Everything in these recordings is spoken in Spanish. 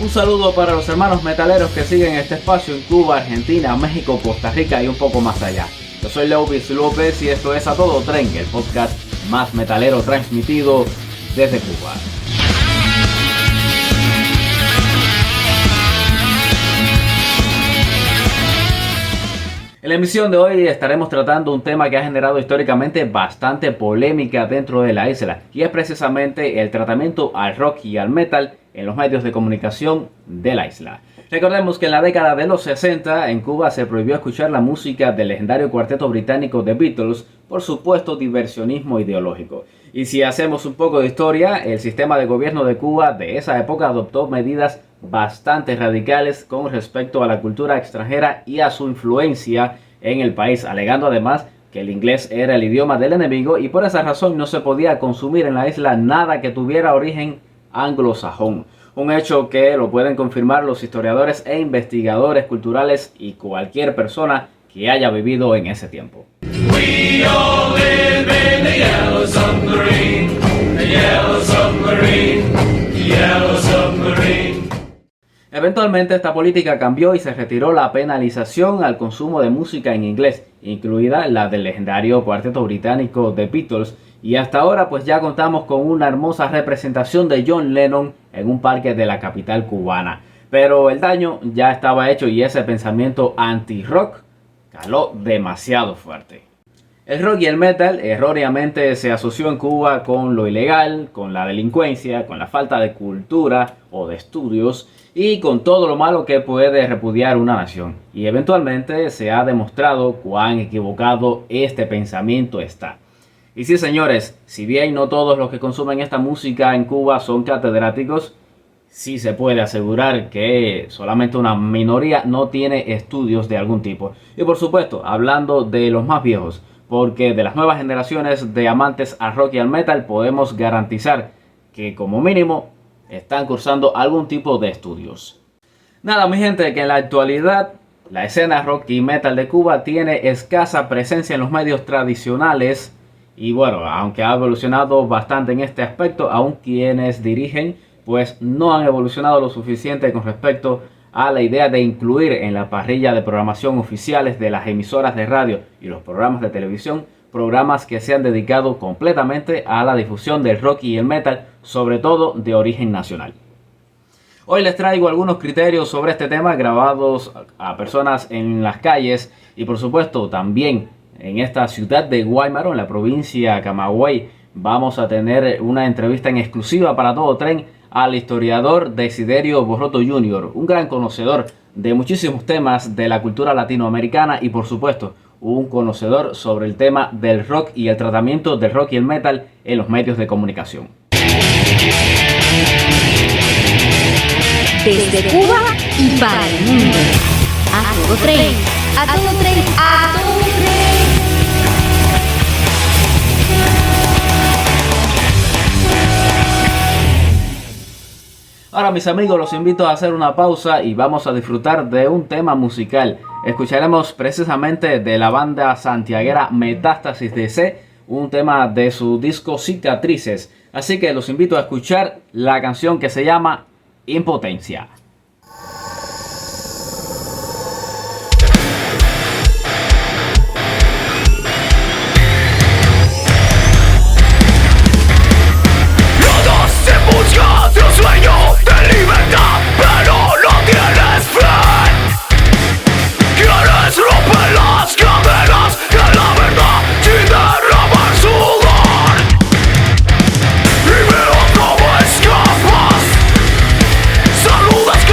Un saludo para los hermanos metaleros que siguen este espacio en Cuba, Argentina, México, Costa Rica y un poco más allá. Yo soy Leovis López y esto es A Todo Tren, el podcast más metalero transmitido desde Cuba. En la emisión de hoy estaremos tratando un tema que ha generado históricamente bastante polémica dentro de la isla, y es precisamente el tratamiento al rock y al metal en los medios de comunicación de la isla. Recordemos que en la década de los 60 en Cuba se prohibió escuchar la música del legendario cuarteto británico The Beatles por supuesto diversionismo ideológico. Y si hacemos un poco de historia, el sistema de gobierno de Cuba de esa época adoptó medidas bastante radicales con respecto a la cultura extranjera y a su influencia en el país, alegando además que el inglés era el idioma del enemigo y por esa razón no se podía consumir en la isla nada que tuviera origen anglosajón. Un hecho que lo pueden confirmar los historiadores e investigadores culturales y cualquier persona que haya vivido en ese tiempo. We all live in the yellow submarine, the yellow submarine, the yellow submarine. Eventualmente esta política cambió y se retiró la penalización al consumo de música en inglés, incluida la del legendario cuarteto británico The Beatles, y hasta ahora pues ya contamos con una hermosa representación de John Lennon en un parque de la capital cubana. Pero el daño ya estaba hecho y ese pensamiento anti-rock caló demasiado fuerte. El rock y el metal erróneamente se asoció en Cuba con lo ilegal, con la delincuencia, con la falta de cultura o de estudios y con todo lo malo que puede repudiar una nación. Y eventualmente se ha demostrado cuán equivocado este pensamiento está. Y sí, señores, si bien no todos los que consumen esta música en Cuba son catedráticos, sí se puede asegurar que solamente una minoría no tiene estudios de algún tipo. Y por supuesto, hablando de los más viejos, porque de las nuevas generaciones de amantes al rock y al metal podemos garantizar que como mínimo están cursando algún tipo de estudios. Nada, mi gente, que en la actualidad la escena rock y metal de Cuba tiene escasa presencia en los medios tradicionales. Y bueno, aunque ha evolucionado bastante en este aspecto, aún quienes dirigen pues no han evolucionado lo suficiente con respecto a la idea de incluir en la parrilla de programación oficiales de las emisoras de radio y los programas de televisión programas que se han dedicado completamente a la difusión del rock y el metal, sobre todo de origen nacional. Hoy les traigo algunos criterios sobre este tema grabados a personas en las calles y por supuesto también en esta ciudad de Guaymaro, en la provincia de Camagüey. Vamos a tener una entrevista en exclusiva para Todo Tren al historiador Desiderio Borroto Jr., un gran conocedor de muchísimos temas de la cultura latinoamericana y por supuesto un conocedor sobre el tema del rock y el tratamiento del rock y el metal en los medios de comunicación. Desde Cuba y para el mundo. A todo tren, a todo tren, a todo tren. Ahora, mis amigos, los invito a hacer una pausa y vamos a disfrutar de un tema musical. Escucharemos precisamente de la banda santiaguera Metástasis DC, un tema de su disco Cicatrices. Así que los invito a escuchar la canción que se llama Impotencia. Saludas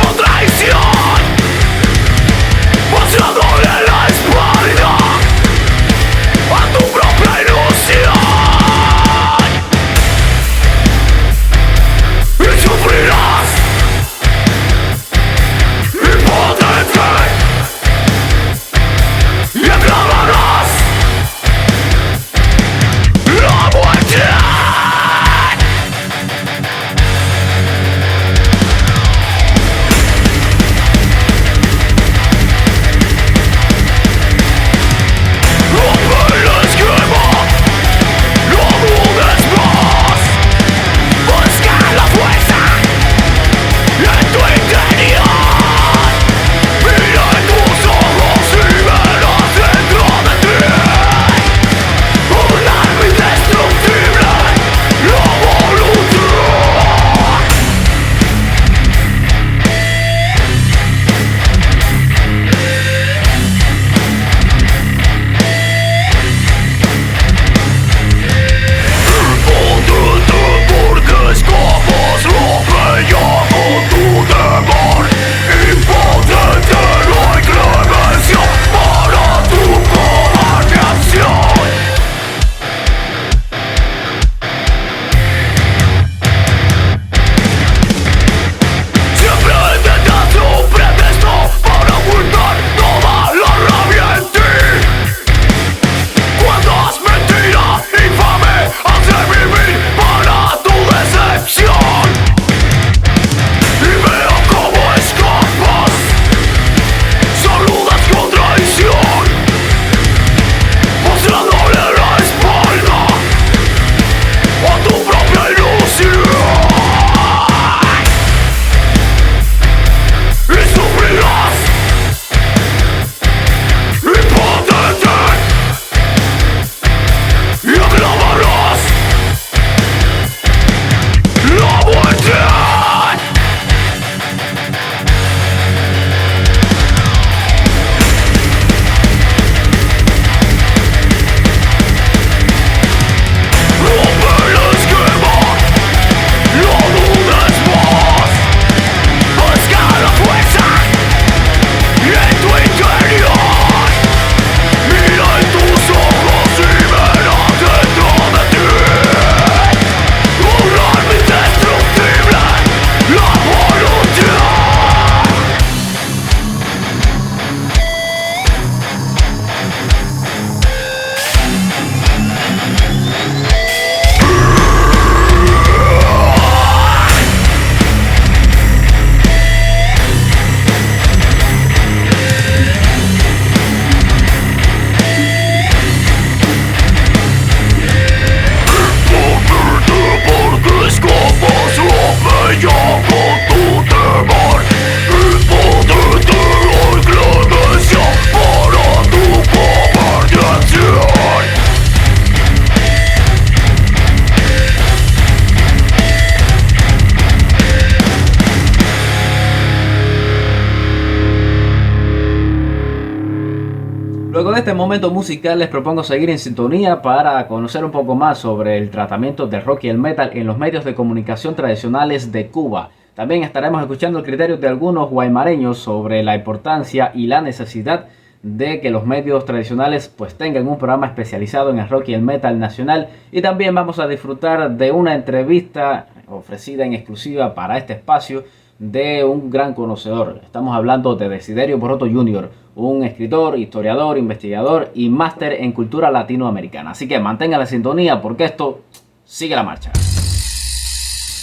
momento musical les propongo seguir en sintonía para conocer un poco más sobre el tratamiento del rock y el metal en los medios de comunicación tradicionales de Cuba. También estaremos escuchando el criterio de algunos guaymareños sobre la importancia y la necesidad de que los medios tradicionales pues tengan un programa especializado en el rock y el metal nacional, y también vamos a disfrutar de una entrevista ofrecida en exclusiva para este espacio de un gran conocedor. Estamos hablando de Desiderio Borroto Jr., un escritor, historiador, investigador y máster en cultura latinoamericana. Así que mantengan la sintonía porque esto sigue la marcha.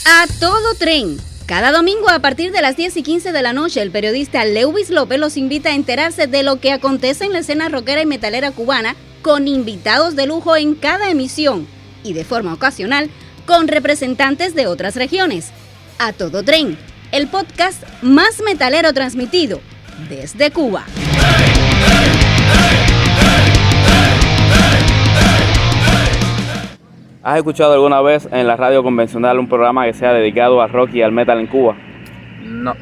A todo tren. Cada domingo a partir de las 10:15 de la noche, el periodista Lewis López los invita a enterarse de lo que acontece en la escena rockera y metalera cubana, con invitados de lujo en cada emisión y de forma ocasional con representantes de otras regiones. A todo tren, el podcast más metalero transmitido desde Cuba. ¿Has escuchado alguna vez en la radio convencional un programa que sea dedicado al rock y al metal en Cuba? No,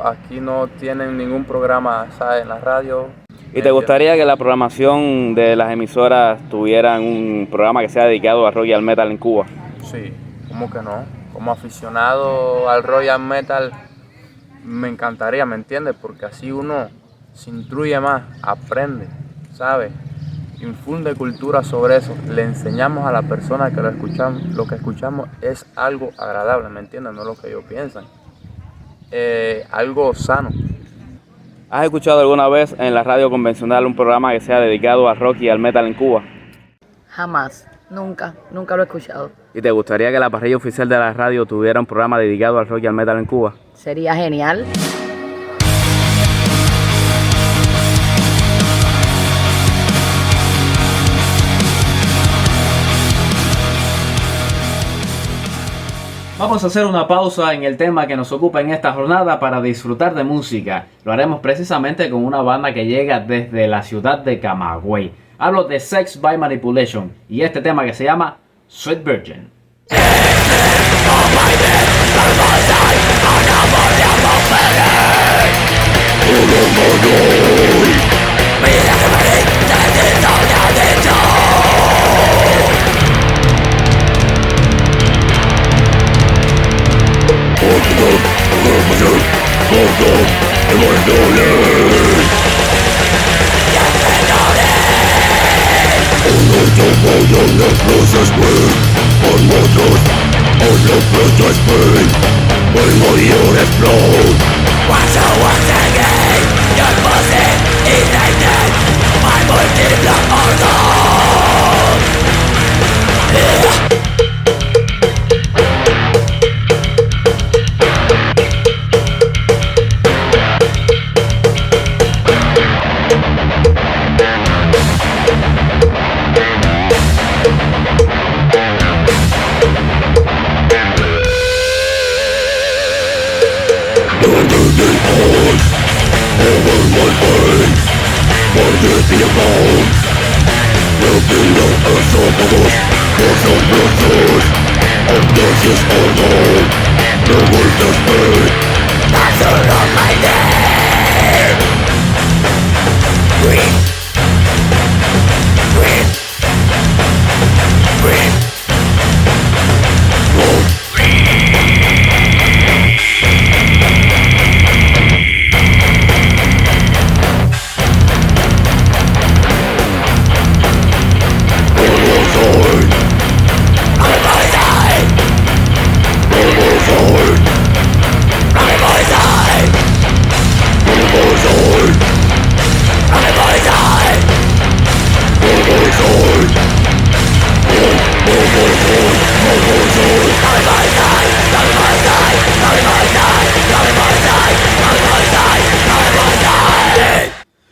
aquí no tienen ningún programa, ¿sabes? En la radio. ¿Y te gustaría que la programación de las emisoras tuvieran un programa que sea dedicado al rock y al metal en Cuba? Sí, ¿cómo que no? Como aficionado al rock y al metal, me encantaría, ¿me entiendes? Porque así uno se instruye más, aprende, ¿sabes? Infunde cultura sobre eso, le enseñamos a la persona que lo que escuchamos es algo agradable, ¿me entiendes? No lo que ellos piensan, algo sano. ¿Has escuchado alguna vez en la radio convencional un programa que sea dedicado al rock y al metal en Cuba? Jamás, nunca lo he escuchado. ¿Y te gustaría que la parrilla oficial de la radio tuviera un programa dedicado al rock y al metal en Cuba? Sería genial. Vamos a hacer una pausa en el tema que nos ocupa en esta jornada para disfrutar de música. Lo haremos precisamente con una banda que llega desde la ciudad de Camagüey. Hablo de Sex by Manipulation y este tema que se llama Sweet Virgin.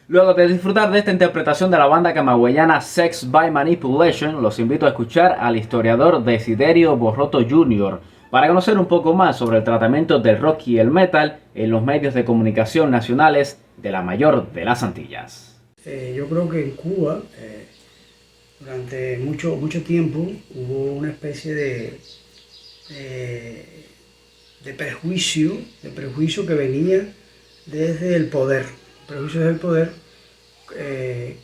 Luego de disfrutar de esta interpretación de la banda camagüeyana Sex by Manipulation, los invito a escuchar al historiador Desiderio Borroto Jr. para conocer un poco más sobre el tratamiento del rock y el metal en los medios de comunicación nacionales de la mayor de las Antillas. Yo creo que en Cuba, durante mucho tiempo, hubo una especie de prejuicio que venía desde el poder. Prejuicios del poder,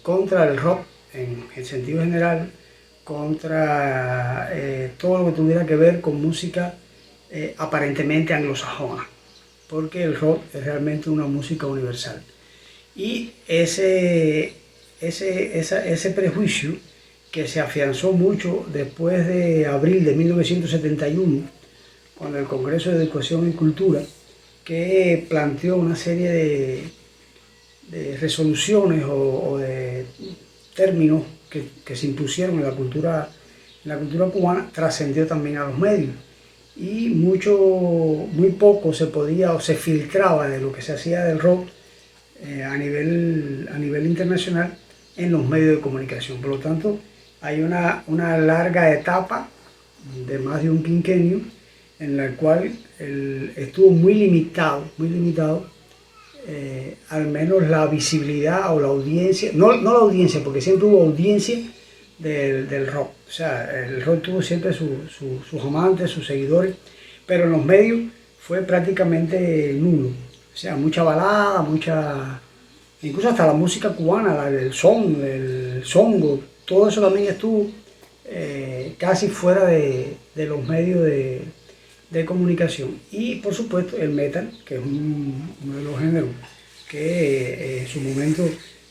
contra el rock en sentido general, contra todo lo que tuviera que ver con música aparentemente anglosajona, porque el rock es realmente una música universal. Y ese prejuicio que se afianzó mucho después de abril de 1971, cuando el Congreso de Educación y Cultura, que planteó una serie de resoluciones o de términos que se impusieron en la cultura cubana, trascendió también a los medios. Y muy poco se podía o se filtraba de lo que se hacía del rock a nivel internacional en los medios de comunicación. Por lo tanto, hay una larga etapa de más de un quinquenio en la cual estuvo muy limitado, al menos la visibilidad o la audiencia, no la audiencia, porque siempre hubo audiencia del rock. O sea, el rock tuvo siempre sus amantes, sus seguidores, pero en los medios fue prácticamente nulo. O sea, mucha balada, incluso hasta la música cubana, el son, el songo, todo eso también estuvo casi fuera de los medios de comunicación. Y por supuesto el metal, que es uno de los géneros que en su momento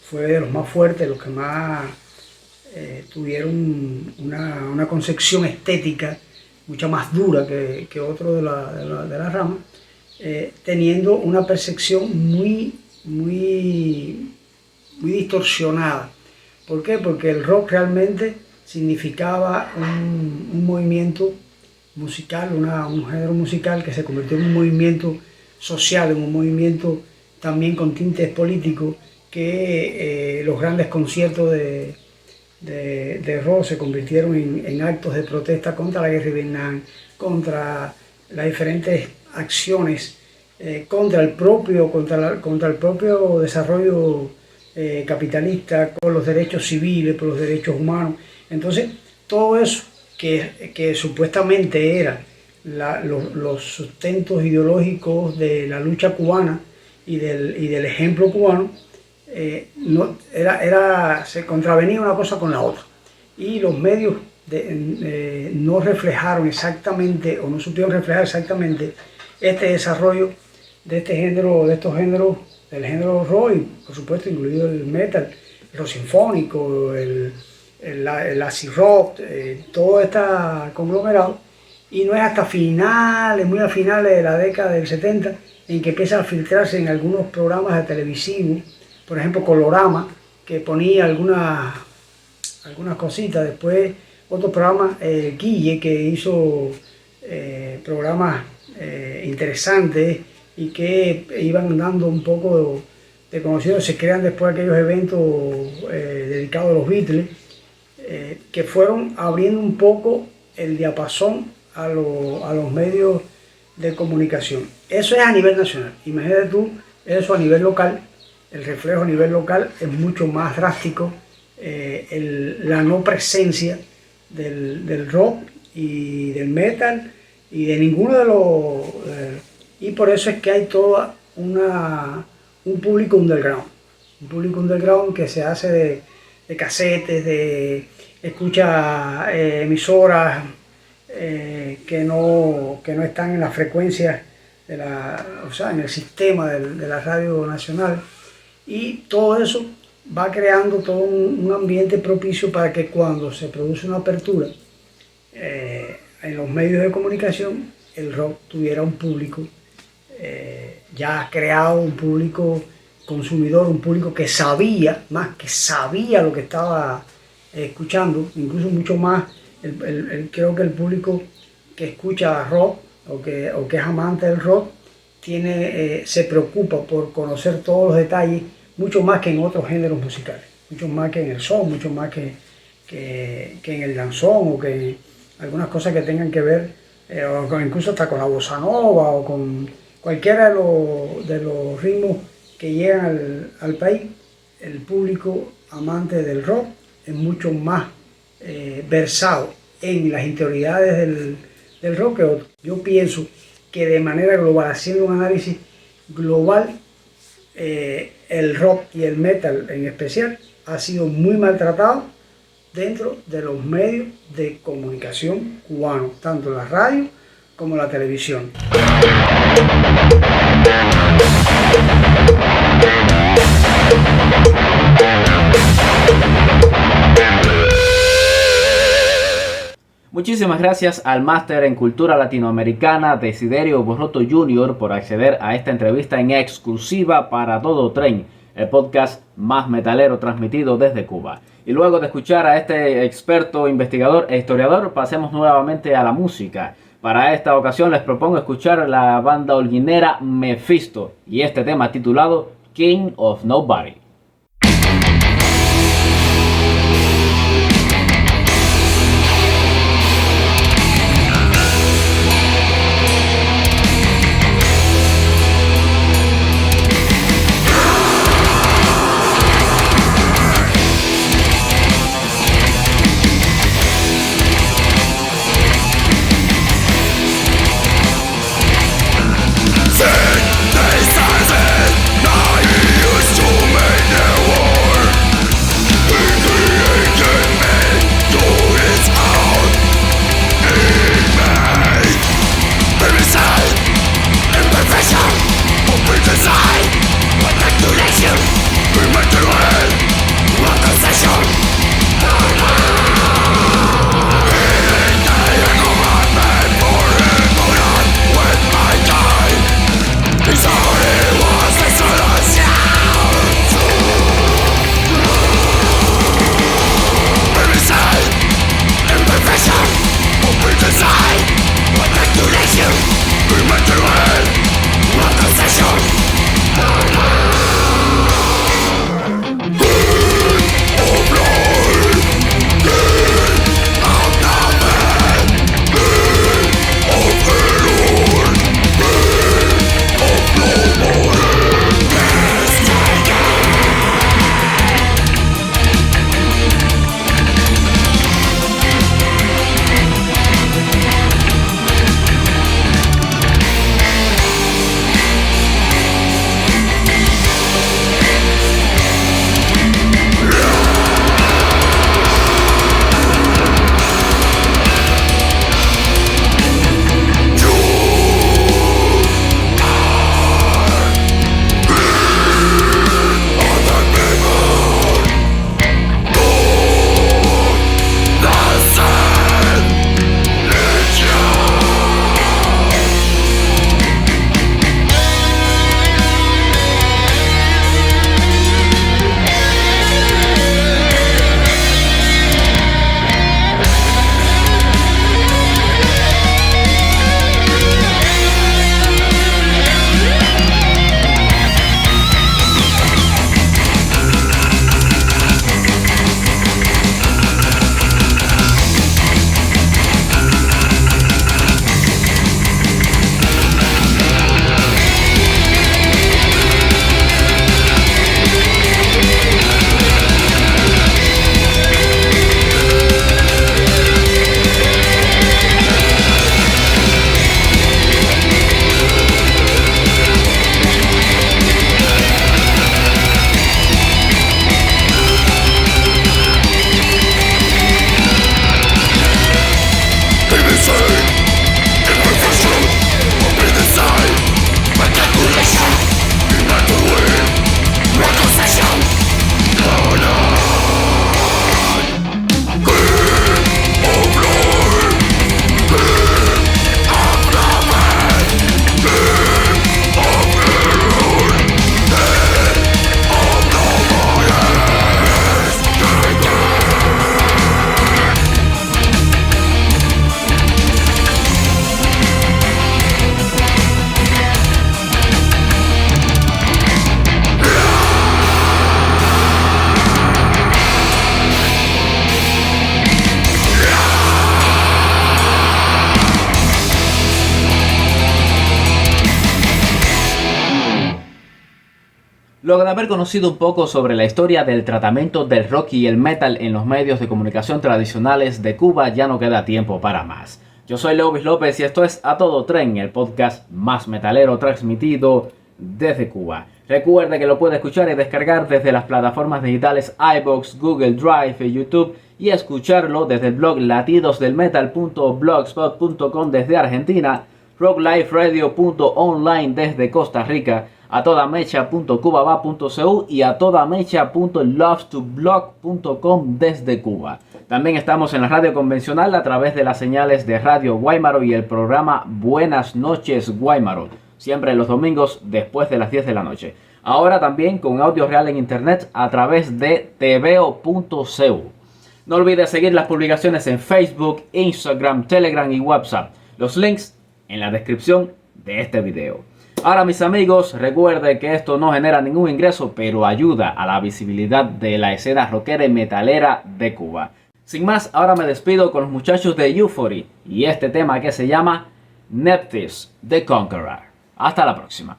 fue de los más fuertes, los que más tuvieron una concepción estética mucho más dura que otros de la rama, teniendo una percepción muy distorsionada. ¿Por qué? Porque el rock realmente significaba un movimiento musical, un género musical que se convirtió en un movimiento social, en un movimiento también con tintes políticos, que los grandes conciertos de rock se convirtieron en actos de protesta contra la guerra de Vietnam, contra las diferentes acciones, contra el propio desarrollo capitalista, con los derechos civiles, por los derechos humanos. Entonces, todo eso que supuestamente eran los sustentos ideológicos de la lucha cubana y del ejemplo cubano, se contravenía una cosa con la otra. Y los medios no reflejaron exactamente, o no supieron reflejar exactamente este desarrollo de estos géneros, del género rock, y por supuesto incluido el metal, el rock sinfónico, el acid rock, todo este conglomerado. Y no es hasta muy a finales de la década del 70 en que empieza a filtrarse en algunos programas de televisión, por ejemplo Colorama, que ponía algunas cositas. Después otro programa, Guille, que hizo programas interesantes y que iban dando un poco de conocido. Se crean después aquellos eventos dedicados a los Beatles, que fueron abriendo un poco el diapasón a los medios de comunicación. Eso es a nivel nacional. Imagínate tú eso a nivel local. El reflejo a nivel local es mucho más drástico, la no presencia del rock y del metal y de ninguno de los... y por eso es que hay todo un público underground que se hace de casetes, de escucha emisoras que no están en las frecuencias en el sistema de la radio nacional. Y todo eso va creando todo un ambiente propicio para que cuando se produce una apertura en los medios de comunicación, el rock tuviera un público ya creado, un público consumidor, un público que sabía lo que estaba escuchando, incluso mucho más. Creo que el público que escucha rock o que es amante del rock se preocupa por conocer todos los detalles, mucho más que en otros géneros musicales, mucho más que en el son, mucho más que en el danzón, o que en algunas cosas que tengan que ver, o incluso hasta con la bossa nova, o con cualquiera de los ritmos que llegan al país. El público amante del rock es mucho más versado en las interioridades del rock que otro. Yo pienso que de manera global, haciendo un análisis global, el rock y el metal en especial ha sido muy maltratado dentro de los medios de comunicación cubanos, tanto la radio como la televisión. Muchísimas gracias al máster en cultura latinoamericana Desiderio Borroto Jr. por acceder a esta entrevista en exclusiva para Todo Tren, el podcast más metalero transmitido desde Cuba. Y luego de escuchar a este experto investigador e historiador, pasemos nuevamente a la música. Para esta ocasión les propongo escuchar la banda holguinera Mephisto y este tema titulado King of Nobody. Luego de haber conocido un poco sobre la historia del tratamiento del rock y el metal en los medios de comunicación tradicionales de Cuba, ya no queda tiempo para más. Yo soy Lewis López y esto es A Todo Tren, el podcast más metalero transmitido desde Cuba. Recuerde que lo puede escuchar y descargar desde las plataformas digitales iVoox, Google Drive y YouTube, y escucharlo desde el blog latidosdelmetal.blogspot.com desde Argentina, rockliferadio.online desde Costa Rica, a todamecha.cubaba.cu y a todamecha.loves2blog.com desde Cuba. También estamos en la radio convencional a través de las señales de Radio Guaymaro y el programa Buenas noches Guaymaro, siempre los domingos después de las 10 de la noche. Ahora también con audio real en internet a través de tveo.cu. No olvides seguir las publicaciones en Facebook, Instagram, Telegram y WhatsApp. Los links en la descripción de este video. Ahora, mis amigos, recuerde que esto no genera ningún ingreso, pero ayuda a la visibilidad de la escena rockera y metalera de Cuba. Sin más, ahora me despido con los muchachos de Euphory y este tema que se llama Nephthys the Conqueror. Hasta la próxima.